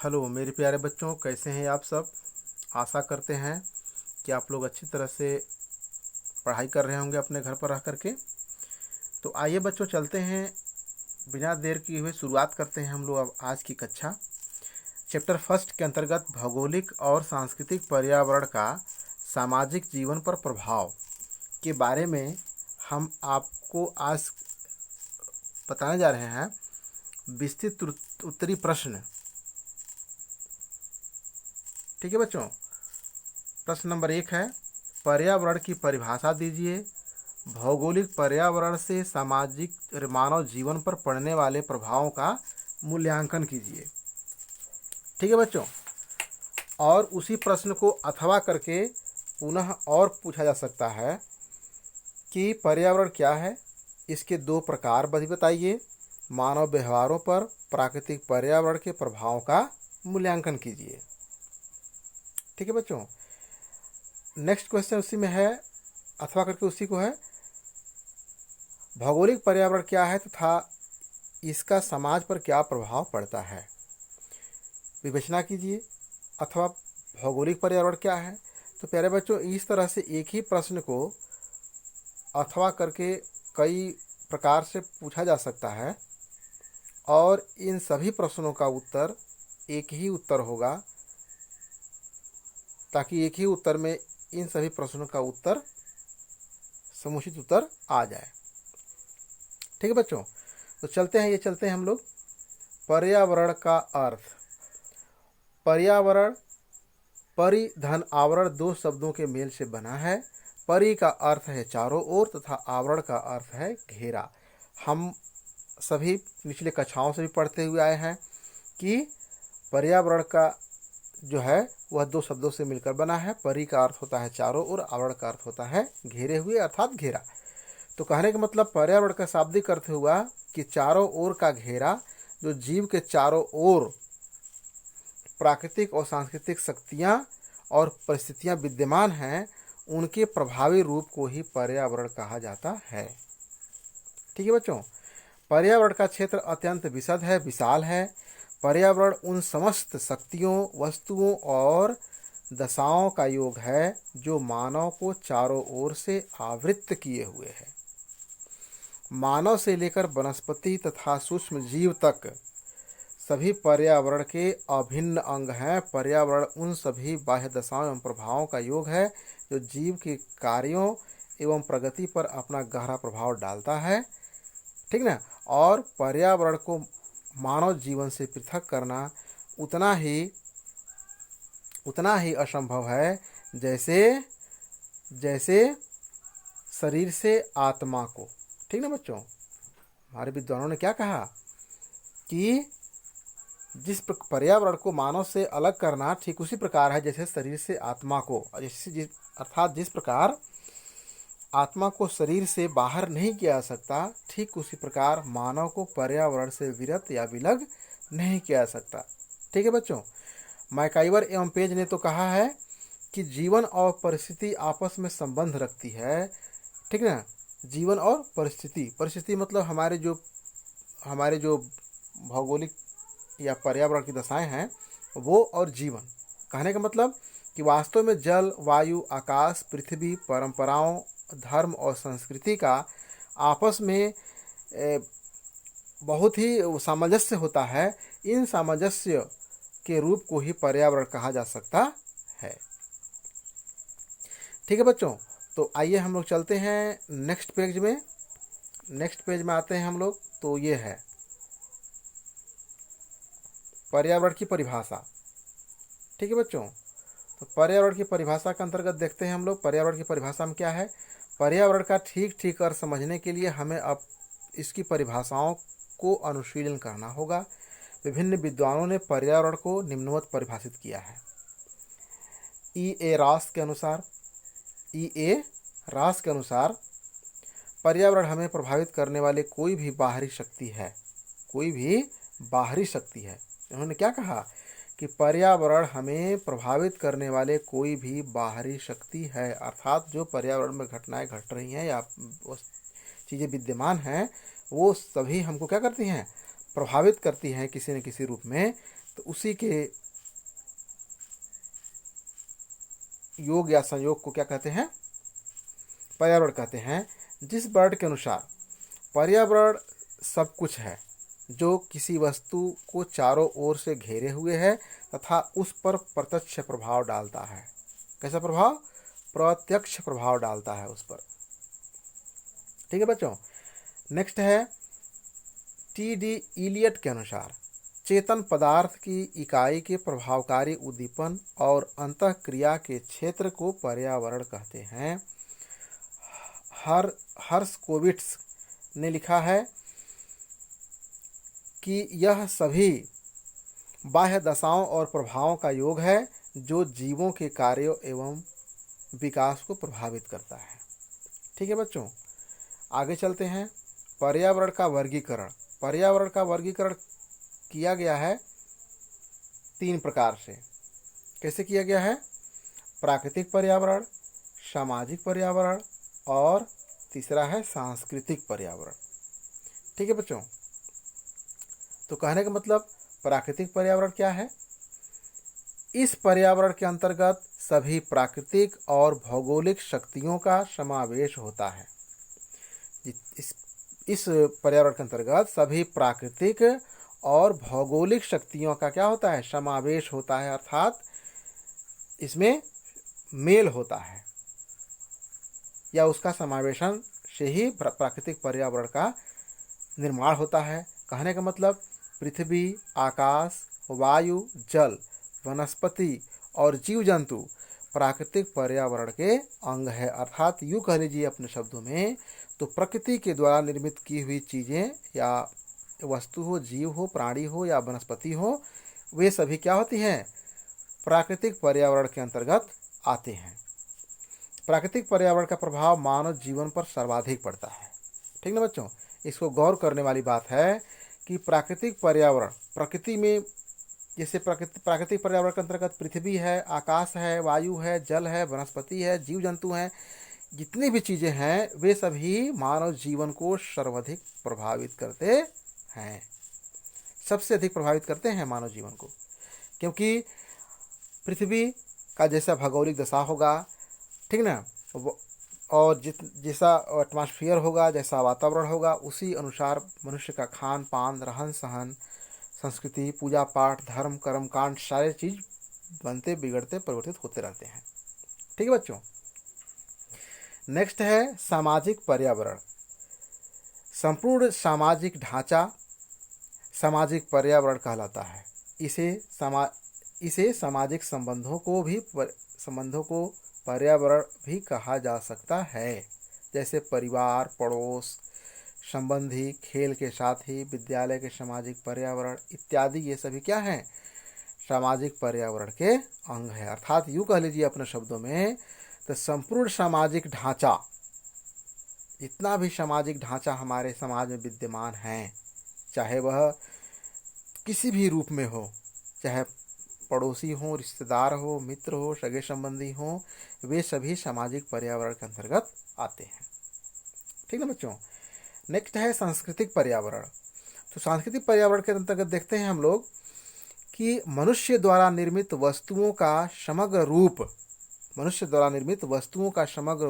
Hello मेरे प्यारे बच्चों, कैसे हैं आप सब। आशा करते हैं कि आप लोग अच्छी तरह से पढ़ाई कर रहे होंगे अपने घर पर रह करके। तो आइए बच्चों, चलते हैं, बिना देर किए हुए शुरुआत करते हैं हम लोग अब आज की कक्षा। चैप्टर फर्स्ट के अंतर्गत भौगोलिक और सांस्कृतिक पर्यावरण का सामाजिक जीवन पर प्रभाव के बारे में हम आपको आज बताने जा रहे हैं। विस्तृत उत्तरी प्रश्न। ठीक है बच्चों, प्रश्न नंबर 1 है, पर्यावरण की परिभाषा दीजिए। भौगोलिक पर्यावरण से सामाजिक और मानव जीवन पर पड़ने वाले प्रभावों का मूल्यांकन कीजिए। ठीक है बच्चों, और उसी प्रश्न को अथवा करके पुनः और पूछा जा सकता है कि पर्यावरण क्या है, इसके 2 प्रकार भी बताइए। मानव व्यवहारों पर प्राकृतिक पर्यावरण के प्रभावों का मूल्यांकन कीजिए। ठीक है बच्चों, नेक्स्ट क्वेश्चन उसी में है, अथवा करके उसी को है, भौगोलिक पर्यावरण क्या है तथा इसका समाज पर क्या प्रभाव पड़ता है। विवेचना कीजिए, अथवा भौगोलिक पर्यावरण क्या है। तो प्यारे बच्चों, इस तरह से एक ही प्रश्न को अथवा करके कई प्रकार से पूछा जा सकता है और इन सभी प्रश्नों का उत्तर एक ही उत्तर होगा, ताकि एक ही उत्तर में इन सभी प्रश्नों का उत्तर समुचित उत्तर आ जाए। ठीक है बच्चों, तो चलते हैं हम लोग। पर्यावरण का अर्थ। पर्यावरण परि धन आवरण 2 शब्दों के मेल से बना है। परि का अर्थ है चारों ओर तथा आवरण का अर्थ है घेरा। हम सभी निचले कक्षाओं से भी पढ़ते हुए आए हैं कि पर्यावरण का जो है वह 2 शब्दों से मिलकर बना है। परि का अर्थ होता है चारों ओर, आवरण का अर्थ होता है घेरे हुए अर्थात घेरा। तो कहने का मतलब पर्यावरण का शाब्दिक अर्थ हुआ कि चारों ओर का घेरा, जो जीव के चारों ओर प्राकृतिक और सांस्कृतिक शक्तियाँ और परिस्थितियाँ विद्यमान हैं, उनके प्रभावी रूप को ही पर्यावरण कहा जाता है। ठीक है बच्चों, पर्यावरण का क्षेत्र अत्यंत विशद है, विशाल है। पर्यावरण उन समस्त शक्तियों, वस्तुओं और दशाओं का योग है जो मानव को चारों ओर से आवृत्त किए हुए है। मानव से लेकर वनस्पति तथा सूक्ष्म जीव तक सभी पर्यावरण के अभिन्न अंग हैं। पर्यावरण उन सभी बाह्य दशाओं एवं प्रभावों का योग है जो जीव के कार्यों एवं प्रगति पर अपना गहरा प्रभाव डालता है। ठीक ना। और पर्यावरण को मानव जीवन से पृथक करना उतना ही असंभव है जैसे शरीर से आत्मा को। ठीक ना बच्चों, हमारे विद्वानों ने क्या कहा कि जिस पर्यावरण को मानव से अलग करना ठीक उसी प्रकार है जैसे शरीर से आत्मा को, अर्थात जिस प्रकार आत्मा को शरीर से बाहर नहीं किया जा सकता, ठीक उसी प्रकार मानव को पर्यावरण से विरत या विलग नहीं किया जा सकता। ठीक है बच्चों, मैकाइवर एवं पेज ने तो कहा है कि जीवन और परिस्थिति आपस में संबंध रखती है। ठीक ना। जीवन और परिस्थिति मतलब हमारे जो भौगोलिक या पर्यावरण की दशाएं हैं वो, और जीवन। कहने का मतलब कि वास्तव में जल, वायु, आकाश, पृथ्वी, परंपराओं, धर्म और संस्कृति का आपस में बहुत ही सामंजस्य होता है। इन सामंजस्य के रूप को ही पर्यावरण कहा जा सकता है। ठीक है बच्चों, तो आइए हम लोग चलते हैं नेक्स्ट पेज में आते हैं हम लोग। तो ये है पर्यावरण की परिभाषा। ठीक है बच्चों, तो पर्यावरण की परिभाषा के अंतर्गत देखते हैं हम लोग पर्यावरण की परिभाषा में क्या है। पर्यावरण का ठीक अर्थ समझने के लिए हमें अब इसकी परिभाषाओं को अनुशीलन करना होगा। विभिन्न विद्वानों ने पर्यावरण को निम्नवत परिभाषित किया है। ई.ए. रास के अनुसार पर्यावरण हमें प्रभावित करने वाले कोई भी बाहरी शक्ति है। उन्होंने क्या कहा कि पर्यावरण हमें प्रभावित करने वाले कोई भी बाहरी शक्ति है, अर्थात जो पर्यावरण में घटनाएं घट रही हैं या चीज़ें विद्यमान हैं, वो सभी हमको क्या करती हैं, प्रभावित करती हैं किसी न किसी रूप में। तो उसी के योग या संयोग को क्या कहते हैं? पर्यावरण कहते हैं। जिस वर्ड के अनुसार पर्यावरण सब कुछ है जो किसी वस्तु को चारों ओर से घेरे हुए है तथा उस पर प्रत्यक्ष प्रभाव डालता है। कैसा प्रभाव? प्रत्यक्ष प्रभाव डालता है उस पर। ठीक है बच्चों। नेक्स्ट है टी.डी. इलियट के अनुसार चेतन पदार्थ की इकाई के प्रभावकारी उद्दीपन और अंतःक्रिया के क्षेत्र को पर्यावरण कहते हैं। हर्शकोविट्स ने लिखा है कि यह सभी बाह्य दशाओं और प्रभावों का योग है जो जीवों के कार्यों एवं विकास को प्रभावित करता है। ठीक है बच्चों, आगे चलते हैं। पर्यावरण का वर्गीकरण। पर्यावरण का वर्गीकरण किया गया है 3 प्रकार से। कैसे किया गया है? प्राकृतिक पर्यावरण, सामाजिक पर्यावरण और तीसरा है सांस्कृतिक पर्यावरण। ठीक है बच्चों, तो कहने का मतलब प्राकृतिक पर्यावरण क्या है? इस पर्यावरण के अंतर्गत सभी प्राकृतिक और भौगोलिक शक्तियों का समावेश होता है। इस पर्यावरण के अंतर्गत सभी प्राकृतिक और भौगोलिक शक्तियों का क्या होता है? समावेश होता है, अर्थात इसमें मेल होता है या उसका समावेशन से ही प्राकृतिक पर्यावरण का निर्माण होता है। कहने का मतलब पृथ्वी, आकाश, वायु, जल, वनस्पति और जीव जंतु प्राकृतिक पर्यावरण के अंग है। अर्थात यूँ कह लीजिए अपने शब्दों में, तो प्रकृति के द्वारा निर्मित की हुई चीज़ें या वस्तु हो, जीव हो, प्राणी हो या वनस्पति हो, वे सभी क्या होती हैं? प्राकृतिक पर्यावरण के अंतर्गत आते हैं। प्राकृतिक पर्यावरण का प्रभाव मानव जीवन पर सर्वाधिक पड़ता है। ठीक ना बच्चों, इसको गौर करने वाली बात है कि प्राकृतिक पर्यावरण, प्रकृति में जैसे प्राकृतिक पर्यावरण के अंतर्गत पृथ्वी है, आकाश है, वायु है, जल है, वनस्पति है, जीव जंतु हैं, जितनी भी चीज़ें हैं वे सभी मानव जीवन को सर्वाधिक प्रभावित करते हैं। सबसे अधिक प्रभावित करते हैं मानव जीवन को, क्योंकि पृथ्वी का जैसा भौगोलिक दशा होगा, ठीक ना, और जैसा एटमॉस्फेयर होगा, जैसा वातावरण होगा, उसी अनुसार मनुष्य का खान पान, रहन सहन, संस्कृति, पूजा पाठ, धर्म, कर्म कांड, सारे चीज बनते बिगड़ते परिवर्तित होते रहते हैं। ठीक है बच्चों। नेक्स्ट है सामाजिक पर्यावरण। संपूर्ण सामाजिक ढांचा सामाजिक पर्यावरण कहलाता है। इसे सामाजिक संबंधों को पर्यावरण भी कहा जा सकता है, जैसे परिवार, पड़ोस, संबंधी, खेल के साथी, विद्यालय के सामाजिक पर्यावरण इत्यादि, ये सभी क्या हैं? सामाजिक पर्यावरण के अंग है। अर्थात यूँ कह लीजिए अपने शब्दों में, तो संपूर्ण सामाजिक ढांचा, जितना भी सामाजिक ढांचा हमारे समाज में विद्यमान है, चाहे वह किसी भी रूप में हो, चाहे पड़ोसी हो, रिश्तेदार हो, मित्र हो, सगे संबंधी हो, वे सभी सामाजिक पर्यावरण के अंतर्गत आते हैं। ठीक है बच्चों। नेक्स्ट है सांस्कृतिक पर्यावरण। तो सांस्कृतिक पर्यावरण के अंतर्गत देखते हैं हम लोग कि मनुष्य द्वारा निर्मित वस्तुओं का समग्र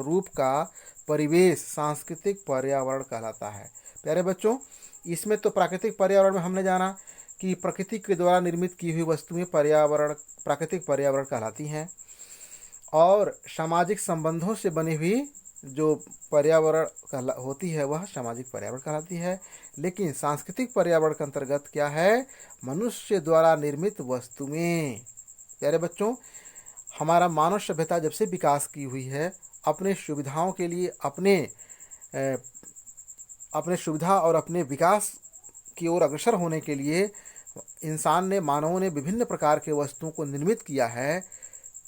रूप का परिवेश सांस्कृतिक पर्यावरण कहलाता है। प्यारे बच्चों, इसमें तो प्राकृतिक पर्यावरण में हमने जाना कि प्रकृति के द्वारा निर्मित की हुई वस्तुएं प्राकृतिक पर्यावरण कहलाती हैं, और सामाजिक संबंधों से बनी हुई जो पर्यावरण होती है वह सामाजिक पर्यावरण कहलाती है। लेकिन सांस्कृतिक पर्यावरण के अंतर्गत क्या है? मनुष्य द्वारा निर्मित वस्तुएं। प्यारे बच्चों, हमारा मानव सभ्यता जब से विकास की हुई है, अपने सुविधाओं के लिए, अपने सुविधा और अपने विकास की ओर अग्रसर होने के लिए मानवों ने विभिन्न प्रकार के वस्तुओं को निर्मित किया है।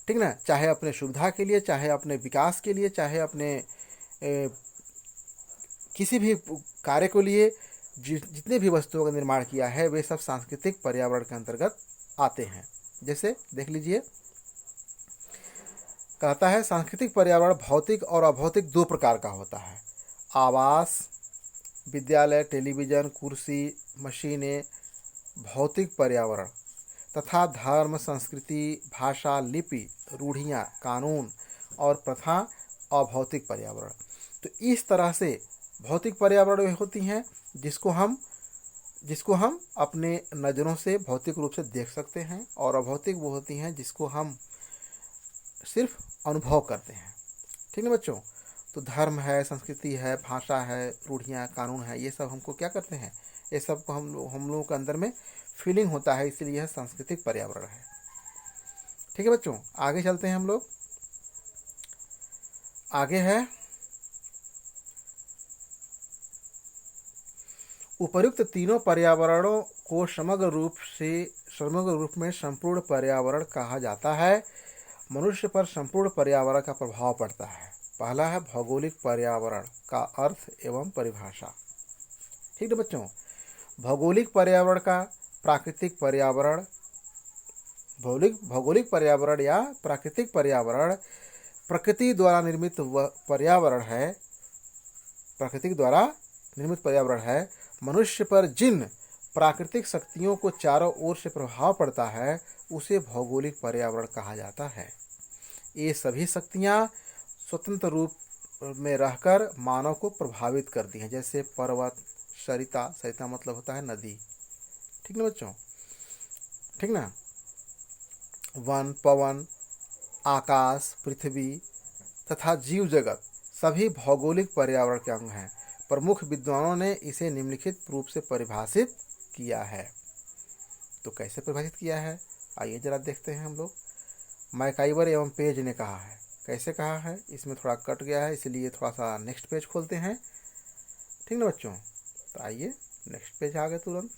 ठीक ना, चाहे अपने सुविधा के लिए, चाहे अपने विकास के लिए, चाहे अपने किसी भी कार्य के लिए जितने भी वस्तुओं का निर्माण किया है, वे सब सांस्कृतिक पर्यावरण के अंतर्गत आते हैं। जैसे देख लीजिए, कहता है सांस्कृतिक पर्यावरण भौतिक और अभौतिक 2 प्रकार का होता है। आवास, विद्यालय, टेलीविज़न, कुर्सी, मशीनें, भौतिक पर्यावरण तथा धर्म, संस्कृति, भाषा, लिपि, रूढ़ियाँ, कानून और प्रथा अभौतिक पर्यावरण। तो इस तरह से भौतिक पर्यावरण होती हैं जिसको हम अपने नज़रों से भौतिक रूप से देख सकते हैं, और अभौतिक वो होती हैं जिसको हम सिर्फ अनुभव करते हैं। ठीक है बच्चों? तो धर्म है, संस्कृति है, भाषा है, रूढ़ियाँ, कानून है, ये सब हमको क्या करते हैं, ये सब को हम लोगों के अंदर में फीलिंग होता है, इसलिए यह सांस्कृतिक पर्यावरण है। ठीक है बच्चों, आगे चलते हैं हम लोग। आगे है उपर्युक्त तीनों पर्यावरणों को समग्र रूप में संपूर्ण पर्यावरण कहा जाता है। मनुष्य पर संपूर्ण पर्यावरण का प्रभाव पड़ता है। पहला है भौगोलिक पर्यावरण का अर्थ एवं परिभाषा। ठीक है बच्चों, भौगोलिक पर्यावरण का प्राकृतिक पर्यावरण, भौगोलिक पर्यावरण या प्राकृतिक पर्यावरण प्रकृति द्वारा निर्मित पर्यावरण है। प्राकृतिक द्वारा निर्मित पर्यावरण है। मनुष्य पर जिन प्राकृतिक शक्तियों को चारों ओर से प्रभाव पड़ता है उसे भौगोलिक पर्यावरण कहा जाता है। ये सभी शक्तियाँ स्वतंत्र रूप में रहकर मानव को प्रभावित करती हैं, जैसे पर्वत, सरिता मतलब होता है नदी। ठीक ना बच्चों? ठीक ना? वन, पवन, आकाश, पृथ्वी तथा जीव जगत सभी भौगोलिक पर्यावरण के अंग हैं। प्रमुख विद्वानों ने इसे निम्नलिखित रूप से परिभाषित किया है। तो कैसे परिभाषित किया है, आइए जरा देखते हैं हम लोग। मैकाइवर एवं पेज ने कहा है। कैसे कहा है, इसमें थोड़ा कट गया है, इसलिए थोड़ा सा नेक्स्ट पेज खोलते हैं। ठीक ना बच्चों? तो आइए नेक्स्ट पेज आ गए तुरंत।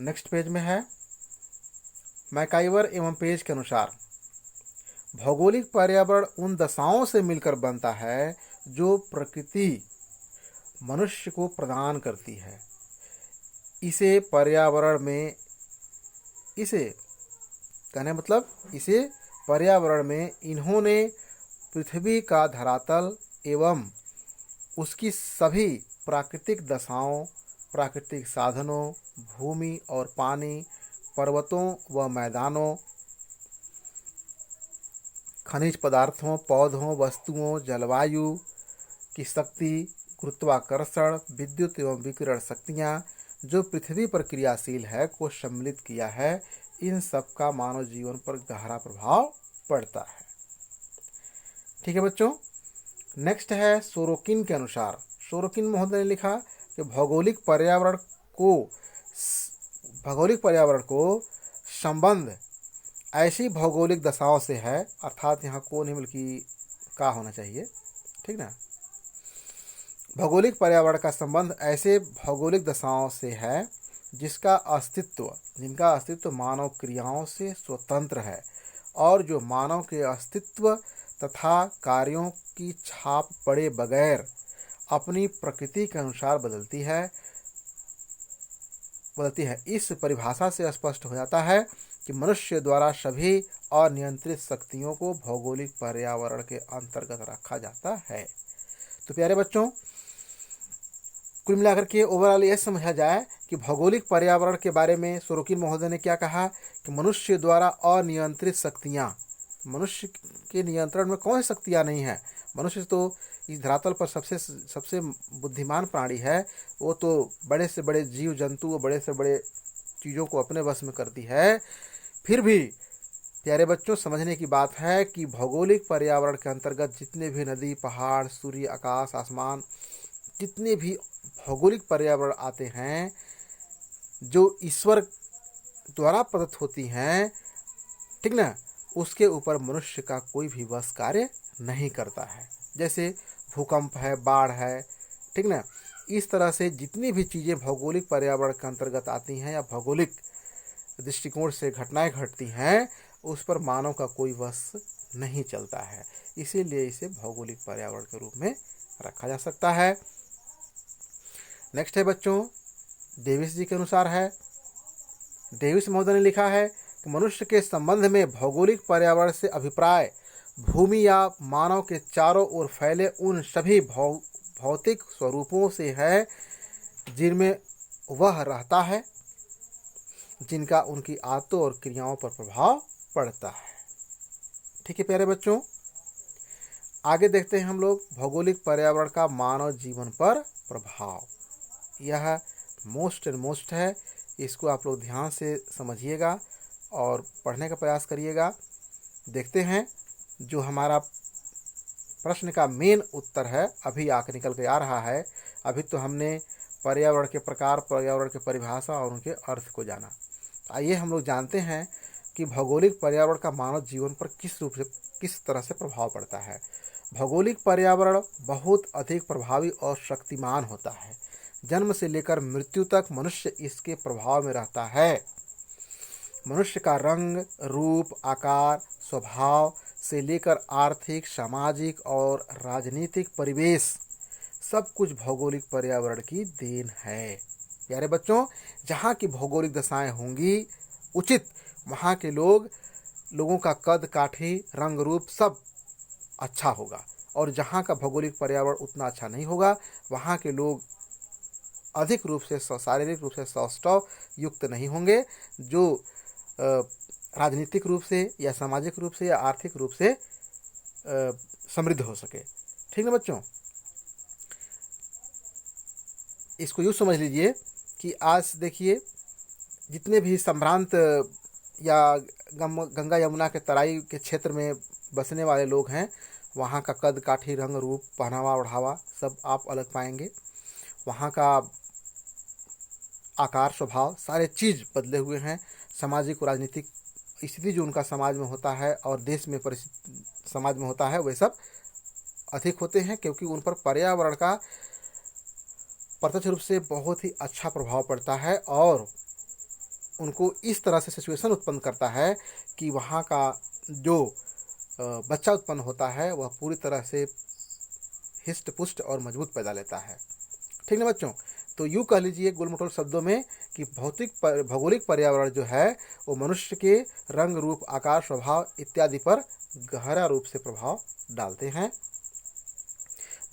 नेक्स्ट पेज में है मैकाइवर एवं पेज के अनुसार भौगोलिक पर्यावरण उन दशाओं से मिलकर बनता है जो प्रकृति मनुष्य को प्रदान करती है। इसे पर्यावरण में इन्होंने पृथ्वी का धरातल एवं उसकी सभी प्राकृतिक दशाओं, प्राकृतिक साधनों, भूमि और पानी, पर्वतों व मैदानों, खनिज पदार्थों, पौधों, वस्तुओं, जलवायु की शक्ति, गुरुत्वाकर्षण, विद्युत एवं विकिरण शक्तियाँ जो पृथ्वी पर क्रियाशील है को सम्मिलित किया है। इन सब का मानव जीवन पर गहरा प्रभाव पड़ता है। ठीक है बच्चों, नेक्स्ट है सोरोकिन के अनुसार। सोरोकिन महोदय ने लिखा कि भौगोलिक पर्यावरण को संबंध ऐसी भौगोलिक दशाओं से है, अर्थात यहाँ को नहीं बल्कि का होना चाहिए। ठीक ना? भौगोलिक पर्यावरण का संबंध ऐसे भौगोलिक दशाओं से है जिनका अस्तित्व मानव क्रियाओं से स्वतंत्र है और जो मानव के अस्तित्व तथा कार्यों की छाप पड़े बगैर अपनी प्रकृति के अनुसार बदलती है। इस परिभाषा से स्पष्ट हो जाता है कि मनुष्य द्वारा सभी अनियंत्रित शक्तियों को भौगोलिक पर्यावरण के अंतर्गत रखा जाता है। तो प्यारे बच्चों, कुल मिलाकर के ओवरऑल ये समझा जाए कि भौगोलिक पर्यावरण के बारे में सोरोकिन महोदय ने क्या कहा कि मनुष्य द्वारा अनियंत्रित शक्तियाँ, मनुष्य के नियंत्रण में कौन सी शक्तियाँ नहीं है। मनुष्य तो इस धरातल पर सबसे बुद्धिमान प्राणी है। वो तो बड़े से बड़े जीव जंतु, बड़े से बड़े चीज़ों को अपने वश में करती है। फिर भी प्यारे बच्चों, समझने की बात है कि भौगोलिक पर्यावरण के अंतर्गत जितने भी नदी, पहाड़, सूर्य, आकाश, आसमान, जितने भी भौगोलिक पर्यावरण आते हैं जो ईश्वर द्वारा प्रदत्त होती हैं, ठीक ना, उसके ऊपर मनुष्य का कोई भी वश कार्य नहीं करता है। जैसे भूकंप है, बाढ़ है, ठीक ना, इस तरह से जितनी भी चीज़ें भौगोलिक पर्यावरण के अंतर्गत आती हैं या भौगोलिक दृष्टिकोण से घटनाएं घटती हैं, उस पर मानव का कोई वश नहीं चलता है। इसीलिए इसे भौगोलिक पर्यावरण के रूप में रखा जा सकता है। नेक्स्ट है बच्चों, डेविस जी के अनुसार है। डेविस महोदय ने लिखा है कि मनुष्य के संबंध में भौगोलिक पर्यावरण से अभिप्राय भूमि या मानव के चारों ओर फैले उन सभी भौतिक स्वरूपों से है जिनमें वह रहता है। जिनका उनकी आदतों और क्रियाओं पर प्रभाव पड़ता है। ठीक है प्यारे बच्चों, आगे देखते हैं हम लोग भौगोलिक पर्यावरण का मानव जीवन पर प्रभाव। यह मोस्ट एंड मोस्ट है, इसको आप लोग ध्यान से समझिएगा और पढ़ने का प्रयास करिएगा। देखते हैं जो हमारा प्रश्न का मेन उत्तर है, अभी आकर निकल के आ रहा है। अभी तो हमने पर्यावरण के प्रकार, पर्यावरण की परिभाषा और उनके अर्थ को जाना। आइए हम लोग जानते हैं कि भौगोलिक पर्यावरण का मानव जीवन पर किस तरह से प्रभाव पड़ता है। भौगोलिक पर्यावरण बहुत अधिक प्रभावी और शक्तिमान होता है। जन्म से लेकर मृत्यु तक मनुष्य इसके प्रभाव में रहता है। मनुष्य का रंग, रूप, आकार, स्वभाव से लेकर आर्थिक, सामाजिक और राजनीतिक परिवेश सब कुछ भौगोलिक पर्यावरण की देन है। प्यारे बच्चों, जहाँ की भौगोलिक दशाएं होंगी उचित, वहाँ के लोगों का कद काठी, रंग रूप सब अच्छा होगा, और जहाँ का भौगोलिक पर्यावरण उतना अच्छा नहीं होगा, वहाँ के लोग अधिक रूप से शारीरिक रूप से सौष्ठव युक्त नहीं होंगे, जो राजनीतिक रूप से या सामाजिक रूप से या आर्थिक रूप से समृद्ध हो सके। ठीक ना बच्चों, इसको यूँ समझ लीजिए कि आज देखिए जितने भी संभ्रांत या गंगा यमुना के तराई के क्षेत्र में बसने वाले लोग हैं, वहाँ का कद काठी, रंग रूप, पहनावा ओढ़ावा सब आप अलग पाएंगे। वहाँ का आकार, स्वभाव सारे चीज़ बदले हुए हैं। सामाजिक और राजनीतिक स्थिति जो उनका समाज में होता है और देश में समाज में होता है, वे सब अधिक होते हैं, क्योंकि उन पर पर्यावरण का प्रत्यक्ष रूप से बहुत ही अच्छा प्रभाव पड़ता है और उनको इस तरह से सिचुएशन उत्पन्न करता है कि वहाँ का जो बच्चा उत्पन्न होता है वह पूरी तरह से हिष्ट पुष्ट और मजबूत पैदा लेता है। ठीक ना बच्चों, तो यूँ कह लीजिए गोल-मटोल शब्दों में कि भौगोलिक पर्यावरण जो है वो मनुष्य के रंग, रूप, आकार, स्वभाव इत्यादि पर गहरा रूप से प्रभाव डालते हैं।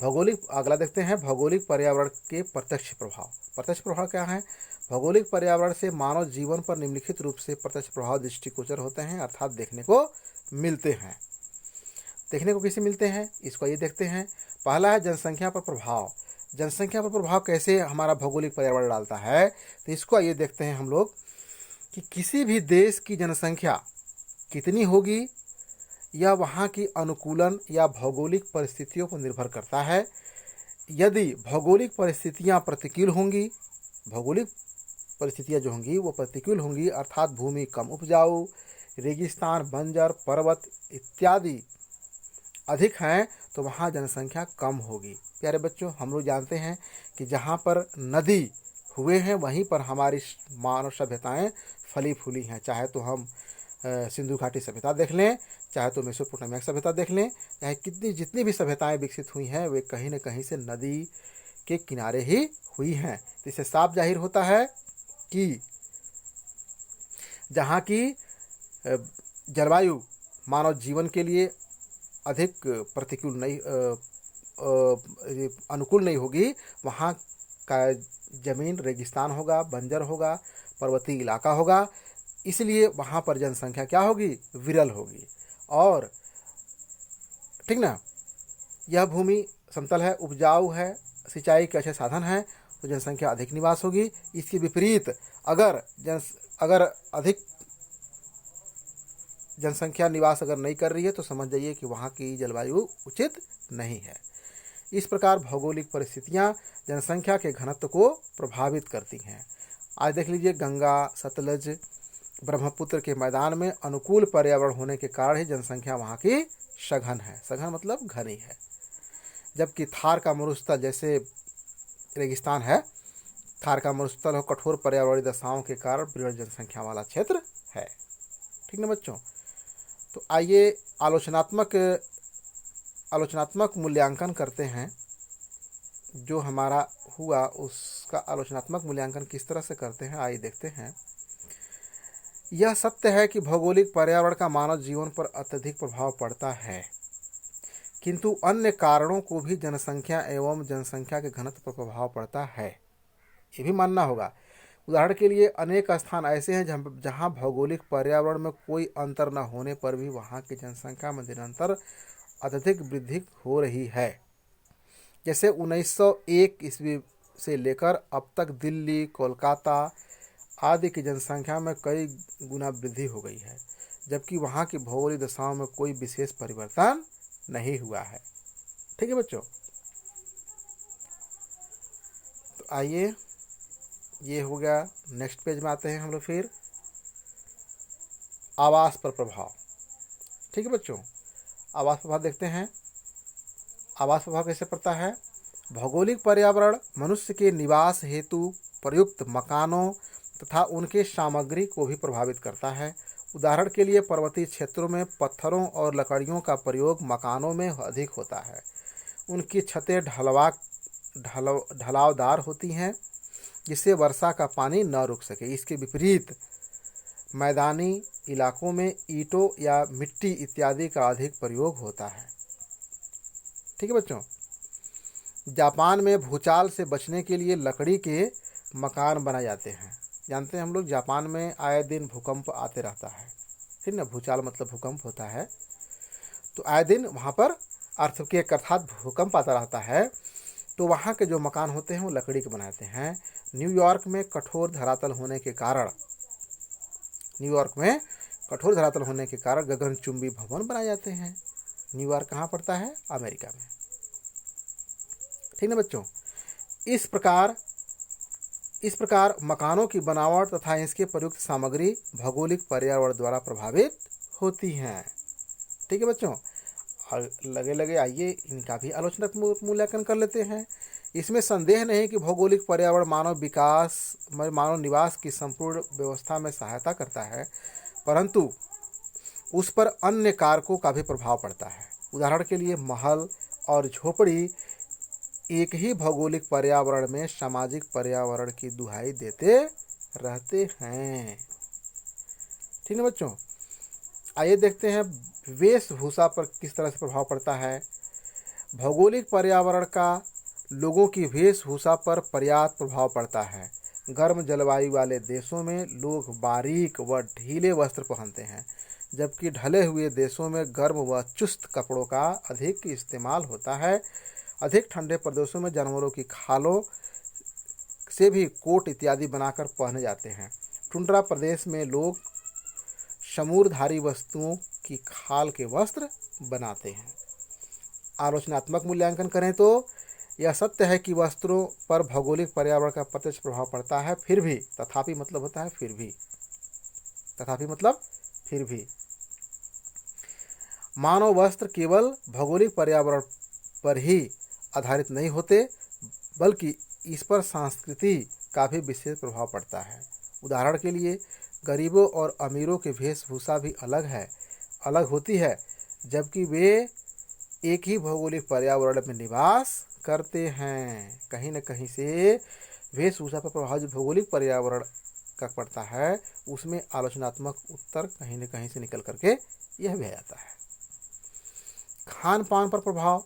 अगला देखते हैं भौगोलिक पर्यावरण के प्रत्यक्ष प्रभाव। प्रत्यक्ष प्रभाव क्या है? भौगोलिक पर्यावरण से मानव जीवन पर निम्नलिखित रूप से प्रत्यक्ष प्रभाव दृष्टिगोचर होते हैं, अर्थात देखने को मिलते हैं। देखने को कैसे मिलते हैं, इसको ये देखते हैं। पहला है जनसंख्या पर प्रभाव। जनसंख्या पर प्रभाव कैसे हमारा भौगोलिक पर्यावरण डालता है, तो इसको ये देखते हैं हम लोग कि किसी भी देश की जनसंख्या कितनी होगी यह वहाँ की अनुकूलन या भौगोलिक परिस्थितियों पर निर्भर करता है। यदि भौगोलिक परिस्थितियाँ प्रतिकूल होंगी, भौगोलिक परिस्थितियाँ जो होंगी वो प्रतिकूल होंगी, अर्थात भूमि कम उपजाऊ, रेगिस्तान, बंजर, पर्वत इत्यादि अधिक हैं, तो वहाँ जनसंख्या कम होगी। प्यारे बच्चों, हम लोग जानते हैं कि जहाँ पर नदी हुए हैं वहीं पर हमारी मानव सभ्यताएं फली फूली हैं। चाहे तो हम सिंधु घाटी सभ्यता देख लें, चाहे तो मेसोपोटामिया सभ्यता देख लें, चाहे जितनी भी सभ्यताएं विकसित हुई हैं वे कहीं न कहीं से नदी के किनारे ही हुई हैं। तो इससे साफ जाहिर होता है कि जहाँ की जलवायु मानव जीवन के लिए अधिक प्रतिकूल नहीं अनुकूल नहीं होगी, वहाँ का जमीन रेगिस्तान होगा, बंजर होगा, पर्वतीय इलाका होगा, इसलिए वहाँ पर जनसंख्या क्या होगी? विरल होगी। और ठीक ना, यह भूमि समतल है, उपजाऊ है, सिंचाई के अच्छे साधन हैं, तो जनसंख्या अधिक निवास होगी। इसके विपरीत अगर अधिक जनसंख्या निवास अगर नहीं कर रही है तो समझ जाइए कि वहाँ की जलवायु उचित नहीं है। इस प्रकार भौगोलिक परिस्थितियाँ जनसंख्या के घनत्व को प्रभावित करती हैं। आज देख लीजिए, गंगा, सतलज, ब्रह्मपुत्र के मैदान में अनुकूल पर्यावरण होने के कारण ही जनसंख्या वहाँ की सघन है। सघन मतलब घनी है। जबकि थार का मरुस्थल, जैसे रेगिस्तान है, थार का मरुस्थल हो, कठोर पर्यावरणीय दशाओं के कारण बृहद जनसंख्या वाला क्षेत्र है। ठीक ना बच्चों, तो आइए आलोचनात्मक मूल्यांकन करते हैं। जो हमारा हुआ उसका आलोचनात्मक मूल्यांकन किस तरह से करते हैं, आइए देखते हैं। यह सत्य है कि भौगोलिक पर्यावरण का मानव जीवन पर अत्यधिक प्रभाव पड़ता है, किंतु अन्य कारणों को भी जनसंख्या एवं जनसंख्या के घनत्व पर प्रभाव पड़ता है, ये भी मानना होगा। उदाहरण के लिए अनेक स्थान ऐसे हैं जहाँ भौगोलिक पर्यावरण में कोई अंतर न होने पर भी वहाँ की जनसंख्या में निरंतर अत्यधिक वृद्धि हो रही है। जैसे 1901 ईस्वी से लेकर अब तक दिल्ली, कोलकाता आदि की जनसंख्या में कई गुना वृद्धि हो गई है, जबकि वहाँ की भौगोलिक दशाओं में कोई विशेष परिवर्तन नहीं हुआ है। ठीक है बच्चों, तो आइए ये हो गया। नेक्स्ट पेज में आते हैं हम लोग फिर आवास पर प्रभाव। ठीक है बच्चों, आवास प्रभाव देखते हैं। आवास प्रभाव कैसे पड़ता है? भौगोलिक पर्यावरण मनुष्य के निवास हेतु प्रयुक्त मकानों तथा उनके सामग्री को भी प्रभावित करता है। उदाहरण के लिए पर्वतीय क्षेत्रों में पत्थरों और लकड़ियों का प्रयोग मकानों में अधिक होता है। उनकी छतें ढलावदार होती हैं जिससे वर्षा का पानी न रुक सके। इसके विपरीत मैदानी इलाकों में ईंटों या मिट्टी इत्यादि का अधिक प्रयोग होता है। ठीक है बच्चों, जापान में भूचाल से बचने के लिए लकड़ी के मकान बनाए जाते हैं। जानते हैं हम लोग जापान में आए दिन भूकंप आते रहता है, ठीक ना। भूचाल मतलब भूकंप होता है, तो आए दिन वहाँ पर अर्थक्वेक अर्थात भूकंप आता रहता है। तो वहाँ के जो मकान होते हैं वो लकड़ी के बनाते हैं। न्यूयॉर्क में कठोर धरातल होने के कारण गगनचुंबी भवन बनाए जाते हैं। न्यूयॉर्क कहाँ पड़ता है? अमेरिका में। ठीक ना बच्चों, इस प्रकार मकानों की बनावट तथा इसके प्रयुक्त सामग्री भौगोलिक पर्यावरण द्वारा प्रभावित होती हैं। ठीक है बच्चों, लगे आइए इनका भी आलोचनात्मक मूल्यांकन कर लेते हैं। इसमें संदेह नहीं कि भौगोलिक पर्यावरण मानव निवास की संपूर्ण व्यवस्था में सहायता करता है, परंतु उस पर अन्य कारकों का भी प्रभाव पड़ता है। उदाहरण के लिए महल और झोपड़ी एक ही भौगोलिक पर्यावरण में सामाजिक पर्यावरण की दुहाई देते रहते हैं। ठीक है बच्चों, आइए देखते हैं वेशभूषा पर किस तरह से प्रभाव पड़ता है। भौगोलिक पर्यावरण का लोगों की वेशभूषा पर पर्याप्त प्रभाव पड़ता है। गर्म जलवायु वाले देशों में लोग बारीक व ढीले वस्त्र पहनते हैं, जबकि ढले हुए देशों में गर्म व चुस्त कपड़ों का अधिक इस्तेमाल होता है। अधिक ठंडे प्रदेशों में जानवरों की खालों से भी कोट इत्यादि बनाकर पहने जाते हैं। टुंड्रा प्रदेश में लोग समूरधारी वस्तुओं की खाल के वस्त्र बनाते हैं। आलोचनात्मक मूल्यांकन करें तो यह सत्य है कि वस्त्रों पर भौगोलिक पर्यावरण का प्रत्यक्ष प्रभाव पड़ता है, फिर भी तथापि मतलब होता है फिर भी मानव वस्त्र केवल भौगोलिक पर्यावरण पर ही आधारित नहीं होते, बल्कि इस पर संस्कृति का भी विशेष प्रभाव पड़ता है। उदाहरण के लिए गरीबों और अमीरों की वेशभूषा भी अलग होती है, जबकि वे एक ही भौगोलिक पर्यावरण में निवास करते हैं। कहीं न कहीं से वेशभूषा पर प्रभाव जो भौगोलिक पर्यावरण का पड़ता है, उसमें आलोचनात्मक उत्तर कहीं न कहीं से निकल करके यह भी आ जाता है। खान पान पर प्रभाव,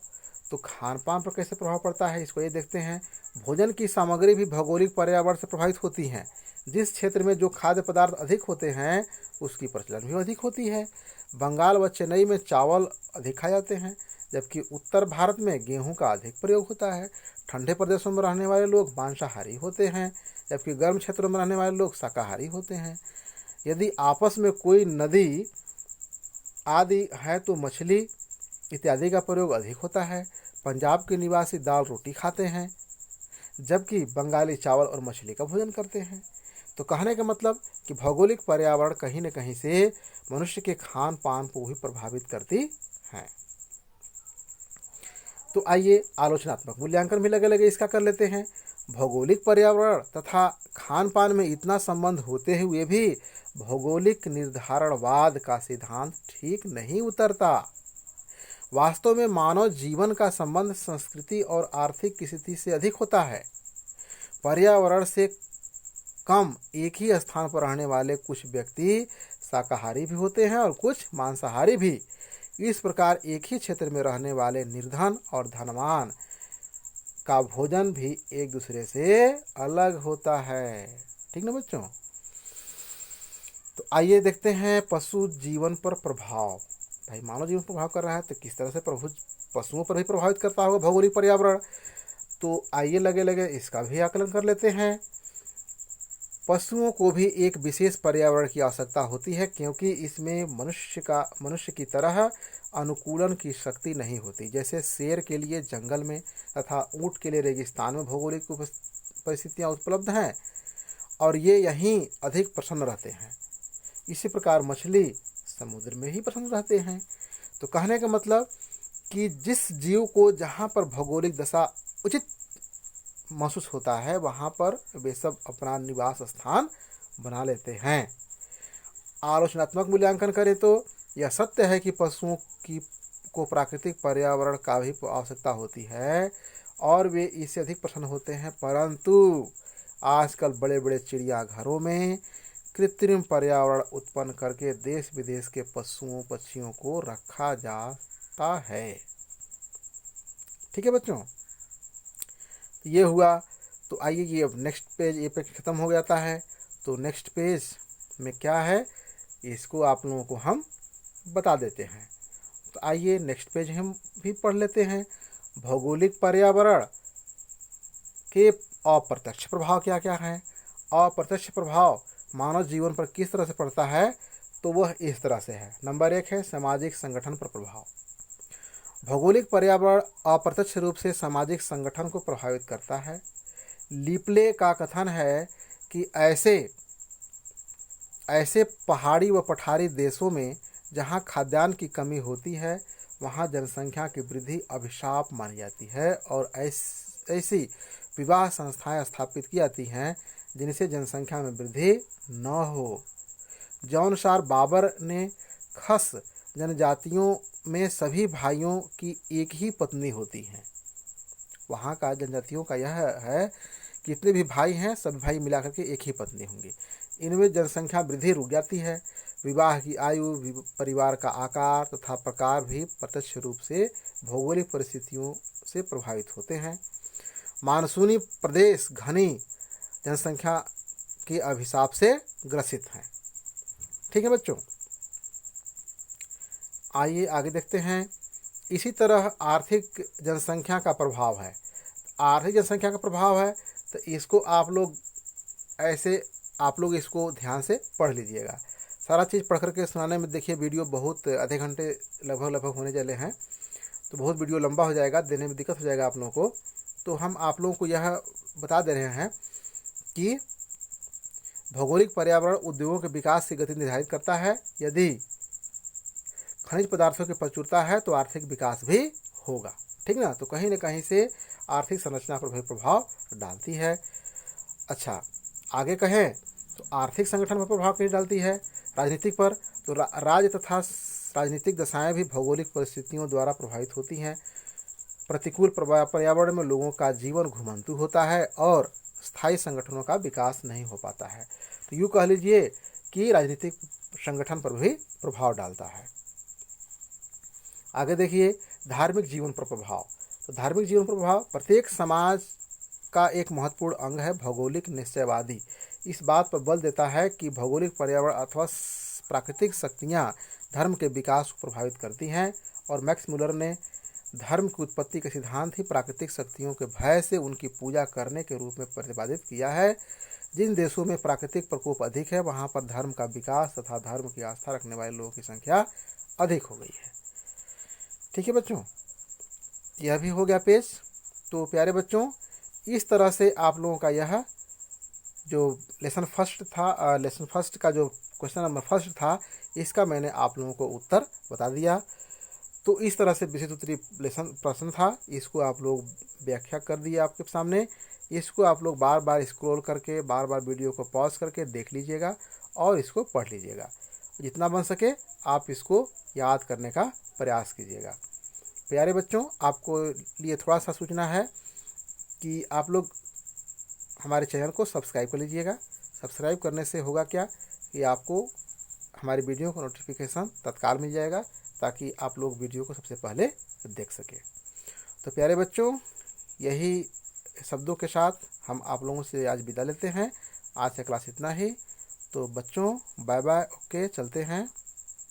तो खान पान पर कैसे प्रभाव पड़ता है इसको ये देखते हैं। भोजन की सामग्री भी भौगोलिक पर्यावरण से प्रभावित होती हैं। जिस क्षेत्र में जो खाद्य पदार्थ अधिक होते हैं उसकी प्रचलन भी अधिक होती है। बंगाल व चेन्नई में चावल अधिक खाए जाते हैं, जबकि उत्तर भारत में गेहूं का अधिक प्रयोग होता है। ठंडे प्रदेशों में रहने वाले लोग मांसाहारी होते हैं, जबकि गर्म क्षेत्रों में रहने वाले लोग शाकाहारी होते हैं। यदि आपस में कोई नदी आदि है तो मछली इत्यादि का प्रयोग अधिक होता है। पंजाब के निवासी दाल रोटी खाते हैं, जबकि बंगाली चावल और मछली का भोजन करते हैं। तो कहने का मतलब कि भौगोलिक पर्यावरण कहीं न कहीं से मनुष्य के खान पान को भी प्रभावित करती है। तो आइए आलोचनात्मक मूल्यांकन भी लगे इसका कर लेते हैं। भौगोलिक पर्यावरण तथा खान पान में इतना संबंध होते हुए भी भौगोलिक निर्धारणवाद का सिद्धांत ठीक नहीं उतरता। वास्तव में मानव जीवन का संबंध संस्कृति और आर्थिक स्थिति से अधिक होता है। पर्यावरण से कम एक ही स्थान पर रहने वाले कुछ व्यक्ति शाकाहारी भी होते हैं और कुछ मांसाहारी भी। इस प्रकार एक ही क्षेत्र में रहने वाले निर्धन और धनवान का भोजन भी एक दूसरे से अलग होता है। ठीक ना बच्चों। तो आइए देखते हैं पशु जीवन पर प्रभाव। भाई मानव जीवन पर प्रभाव कर रहा है तो किस तरह से पशुओं पर भी प्रभावित करता होगा भौगोलिक पर्यावरण। तो आइए लगे लगे इसका भी आकलन कर लेते हैं। पशुओं को भी एक विशेष पर्यावरण की आवश्यकता होती है, क्योंकि इसमें मनुष्य की तरह अनुकूलन की शक्ति नहीं होती। जैसे शेर के लिए जंगल में तथा ऊंट के लिए रेगिस्तान में भौगोलिक परिस्थितियां उपलब्ध हैं और ये यहीं अधिक प्रसन्न रहते हैं। इसी प्रकार मछली समुद्र में ही प्रसन्न रहते हैं। तो कहने का मतलब कि जिस जीव को जहाँ पर भौगोलिक दशा उचित महसूस होता है वहाँ पर वे सब अपना निवास स्थान बना लेते हैं। आलोचनात्मक मूल्यांकन करें तो यह सत्य है कि पशुओं को प्राकृतिक पर्यावरण का भी आवश्यकता होती है और वे इससे अधिक प्रसन्न होते हैं, परंतु आजकल बड़े बड़े चिड़ियाघरों में कृत्रिम पर्यावरण उत्पन्न करके देश विदेश के पशुओं पक्षियों को रखा जाता है। ठीक है बच्चों, ये हुआ। तो आइए ये अब नेक्स्ट पेज, ये पेज खत्म हो जाता है। तो नेक्स्ट पेज में क्या है इसको आप लोगों को हम बता देते हैं। तो आइए नेक्स्ट पेज हम भी पढ़ लेते हैं। भौगोलिक पर्यावरण के अप्रत्यक्ष प्रभाव क्या क्या हैं। अप्रत्यक्ष प्रभाव मानव जीवन पर किस तरह से पड़ता है, तो वह इस तरह से है। नंबर 1 है सामाजिक संगठन पर प्रभाव। भौगोलिक पर्यावरण अप्रत्यक्ष रूप से सामाजिक संगठन को प्रभावित करता है। लिपले का कथन है कि ऐसे पहाड़ी व पठारी देशों में जहाँ खाद्यान्न की कमी होती है वहाँ जनसंख्या की वृद्धि अभिशाप मानी जाती है और ऐसी विवाह संस्थाएं स्थापित की जाती हैं जिनसे जनसंख्या में वृद्धि न हो। जौनसार बाबर ने खस जनजातियों में सभी भाइयों की एक ही पत्नी होती है। वहाँ का जनजातियों का यह है कि जितने भी भाई हैं सभी भाई मिलाकर के एक ही पत्नी होंगी। इनमें जनसंख्या वृद्धि रुक जाती है। विवाह की आयु, परिवार का आकार तथा प्रकार भी प्रत्यक्ष रूप से भौगोलिक परिस्थितियों से प्रभावित होते हैं। मानसूनी प्रदेश घनी जनसंख्या के अभिशाप से ग्रसित हैं। ठीक है बच्चों, आइए आगे देखते हैं। इसी तरह आर्थिक जनसंख्या का प्रभाव है। आर्थिक जनसंख्या का प्रभाव है तो इसको आप लोग इसको ध्यान से पढ़ लीजिएगा। सारा चीज़ पढ़ करके सुनाने में देखिए वीडियो बहुत आधे घंटे लगभग होने चले हैं, तो बहुत वीडियो लंबा हो जाएगा, देने में दिक्कत हो जाएगा आप लोगों को। तो हम आप लोगों को यह बता दे रहे हैं कि भौगोलिक पर्यावरण उद्योगों के विकास की गति निर्धारित करता है। यदि खनिज पदार्थों की प्रचुरता है तो आर्थिक विकास भी होगा। ठीक ना, तो कहीं न कहीं से आर्थिक संरचना पर भी प्रभाव डालती है। अच्छा, आगे कहें तो आर्थिक संगठन पर प्रभाव कैसे डालती है। राजनीतिक पर तो राज्य तथा राजनीतिक दशाएं भी भौगोलिक परिस्थितियों द्वारा प्रभावित होती हैं। प्रतिकूल पर्यावरण में लोगों का जीवन घुमंतु होता है और स्थायी संगठनों का विकास नहीं हो पाता है। तो यूँ कह लीजिए कि राजनीतिक संगठन पर भी प्रभाव डालता है। आगे देखिए धार्मिक जीवन पर प्रभाव। तो धार्मिक जीवन पर प्रभाव प्रत्येक समाज का एक महत्वपूर्ण अंग है भौगोलिक निश्चयवादी। इस बात पर बल देता है कि भौगोलिक पर्यावरण अथवा प्राकृतिक शक्तियाँ धर्म के विकास को प्रभावित करती हैं और मैक्स मुलर ने धर्म की उत्पत्ति का सिद्धांत ही प्राकृतिक शक्तियों के भय से उनकी पूजा करने के रूप में प्रतिपादित किया है। जिन देशों में प्राकृतिक प्रकोप अधिक है वहाँ पर धर्म का विकास तथा धर्म की आस्था रखने वाले लोगों की संख्या अधिक हो गई है। ठीक है बच्चों, यह भी हो गया पेज। तो प्यारे बच्चों, इस तरह से आप लोगों का यह जो लेसन फर्स्ट का जो क्वेश्चन नंबर फर्स्ट था इसका मैंने आप लोगों को उत्तर बता दिया। तो इस तरह से विषय उत्तरीय प्रश्न था, इसको आप लोग व्याख्या कर दिए आपके सामने। इसको आप लोग बार बार स्क्रॉल करके बार बार वीडियो को पॉज करके देख लीजिएगा और इसको पढ़ लीजिएगा। जितना बन सके आप इसको याद करने का प्रयास कीजिएगा। प्यारे बच्चों, आपको लिए थोड़ा सा सूचना है कि आप लोग हमारे चैनल को सब्सक्राइब कर लीजिएगा। सब्सक्राइब करने से होगा क्या कि आपको हमारी वीडियो का नोटिफिकेशन तत्काल मिल जाएगा ताकि आप लोग वीडियो को सबसे पहले देख सकें। तो प्यारे बच्चों, यही शब्दों के साथ हम आप लोगों से आज विदा लेते हैं आज से क्लास इतना ही। तो बच्चों बाय बाय, ओके, चलते हैं।